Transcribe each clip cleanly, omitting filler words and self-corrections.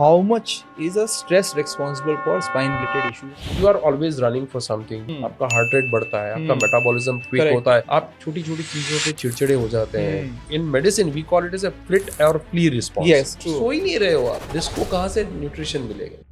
How much is a stress responsible for spine related issues? You are always running for something. आपका heart rate बढ़ता है, आपका metabolism quick Correct. होता है, आप छोटी छोटी चीजों पे चिड़चिड़े हो जाते हैं। In medicine we call it as a flight or flee response. Yes, true. सो ही नहीं रहे हो आप, जिसको कहाँ से न्यूट्रिशन मिलेगा।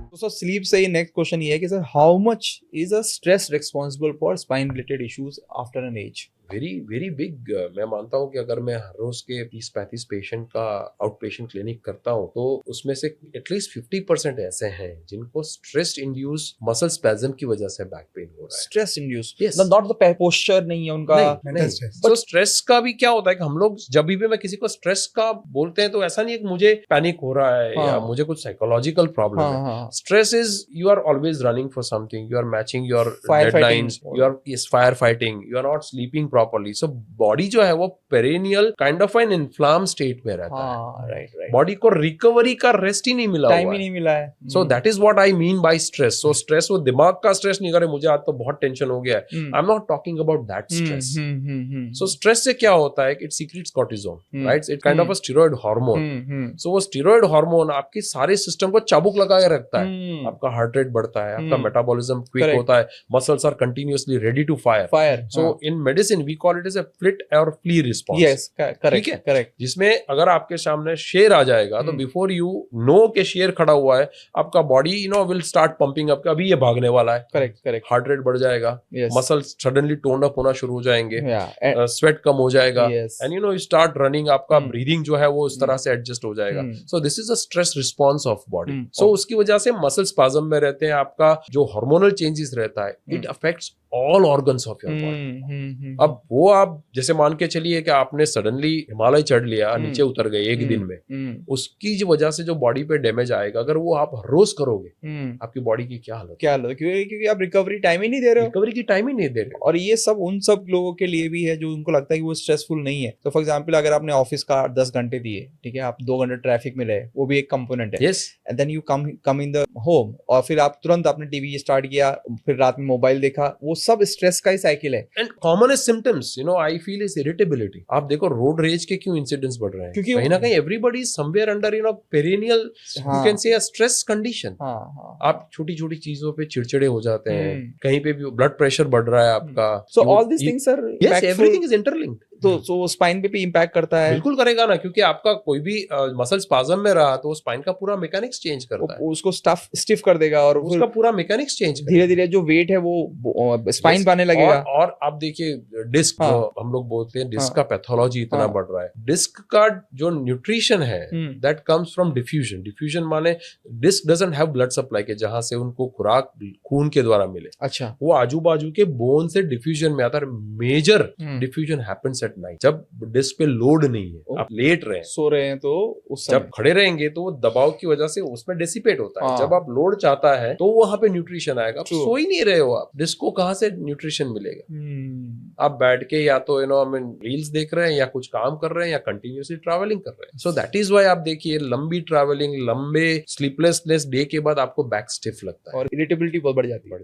तो सर स्लीप से ही नेक्स्ट क्वेश्चन ये है कि sir how much is a stress responsible for spine related issues after an age? Very very big. मैं मानता हूँ कि अगर मैं हर रोज के 30-35 पेशेंट का आउट पेशेंट क्लिनिक करता हूँ तो उसमें से एटलीस्ट 50% ऐसे हैं जिनको स्ट्रेस इंड्यूस मसल स्पैज्म की वजह से बैक पेन हो रहा है। Stress induce, Yes. Not the posture नहीं है उनका नहीं। तो स्ट्रेस का भी क्या होता है कि हम लोग जब भी मैं किसी को स्ट्रेस का बोलते हैं तो ऐसा नहीं है कि मुझे पैनिक हो रहा है या मुझे कुछ साइकोलॉजिकल प्रॉब्लम है। Stress is you are always running for something, you are matching your deadlines, you are fire fighting, you are not sleeping properly. So body जो है वो perennial kind of an inflamed state में रहता है। Right. Body को recovery का rest ही नहीं मिला, टाइम ही नहीं मिला है। So that is what I mean by stress. So stress वो दिमाग का स्ट्रेस नहीं करे मुझे आज तो बहुत टेंशन हो गया है, I am not talking about that stress. So stress से क्या होता है, it secretes cortisol, right? It kind of a steroid hormone. So वो स्टेरॉइड हार्मोन आपके सारे सिस्टम को चाबुक लगा के रखता है। आपका हार्ट रेट बढ़ता है, आपका मेटाबॉलिज्म क्विक होता है, muscles are continuously ready to fire. So in medicine we call it as a flight or flee response. Yes, correct. जिसमें अगर आपके सामने शेर आ जाएगा तो बिफोर यू नो के शेर खड़ा हुआ है, आपका body will start pumping up, अभी ये भागने वाला है। करेक्ट। हार्ट रेट बढ़ जाएगा, मसल्स सडनली टोन अप होना शुरू हो जाएंगे, स्वेट कम हो जाएगा, एंड यू स्टार्ट रनिंग। आपका ब्रीदिंग जो है वो इस तरह से एडजस्ट हो जाएगा। So this is a stress response of body. So उसकी वजह से मसल स्पाज्म में रहते हैं, आपका जो हार्मोनल चेंजेस रहता है it affects all organs of your body. अब वो आप जैसे मान के चलिए कि आपने सडनली हिमालय चढ़ लिया, नीचे उतर गए एक दिन में, उसकी जो वजह से जो बॉडी पे डैमेज आएगा, अगर वो आप हर रोज करोगे आपकी बॉडी की क्या हालत क्योंकि आप रिकवरी टाइम ही नहीं दे रहे हो। रिकवरी की टाइम ही नहीं दे रहे। और ये सब उन सब लोगों के लिए भी है जो उनको लगता है कि वो स्ट्रेसफुल नहीं है। तो फॉर एग्जांपल अगर आपने ऑफिस का 10 घंटे दिए, ठीक है, आप 2 घंटे ट्रैफिक में रहे, वो भी एक कंपोनेंट है। Yes. And then you come in the home, और फिर आप तुरंत आपने टीवी स्टार्ट किया, फिर रात में मोबाइल देखा, वो सब स्ट्रेस का ही साइकिल है। And commonest symptoms I feel is irritability. आप देखो रोड रेज के क्यों इंसिडेंट्स बढ़ रहे हैं, क्योंकि कहीं ना कहीं everybody is somewhere under perennial you can say a stress condition. आप छोटी छोटी चीजों पे चिड़चिड़े हो जाते हैं, कहीं पे भी ब्लड प्रेशर बढ़ रहा है आपका। So all this things are everything is interlinked. तो स्पाइन पे भी इम्पैक्ट करता है। बिल्कुल करेगा ना, क्योंकि आपका कोई भी मसल स्पाज्म में रहा तो स्पाइन का पूरा मैकेनिक्स चेंज करता है, उसको स्टिफ कर देगा और उसका पूरा मैकेनिक्स चेंज धीरे धीरे जो वेट है वो स्पाइन पाने लगेगा। और आप देखिए डिस्क, हम लोग बोलते हैं डिस्क का पैथोलॉजी इतना बढ़ रहा है। डिस्क का जो न्यूट्रिशन है that comes from diffusion. Diffusion माने disc doesn't have blood supply के जहां से उनको खुराक खून के द्वारा मिले। अच्छा, वो आजू बाजू के बोन से डिफ्यूजन में आता है। Major diffusion happens at night, जब डिस्क पे लोड नहीं है, आप लेट रहे हैं, सो रहे हैं, तो उस समय जब खड़े रहेंगे तो वो दबाव की वजह से उसमें डिसिपेट होता है। जब आप लोड चाहता है तो वहां पे न्यूट्रिशन आएगा। सो ही नहीं रहे हो आप, डिस्क को कहां से न्यूट्रिशन मिलेगा? आप बैठ के या तो रील्स देख रहे हैं या कुछ काम कर रहे हैं या कंटिन्यूसली ट्रैवलिंग कर रहे हैं। सो दैट इज व्हाई आप देखिए लंबी ट्रैवलिंग, लंबे स्लीपलेसनेस डे के बाद आपको बैक स्टिफ लगता है और इरिटेबिलिटी बहुत बढ़ जाती है।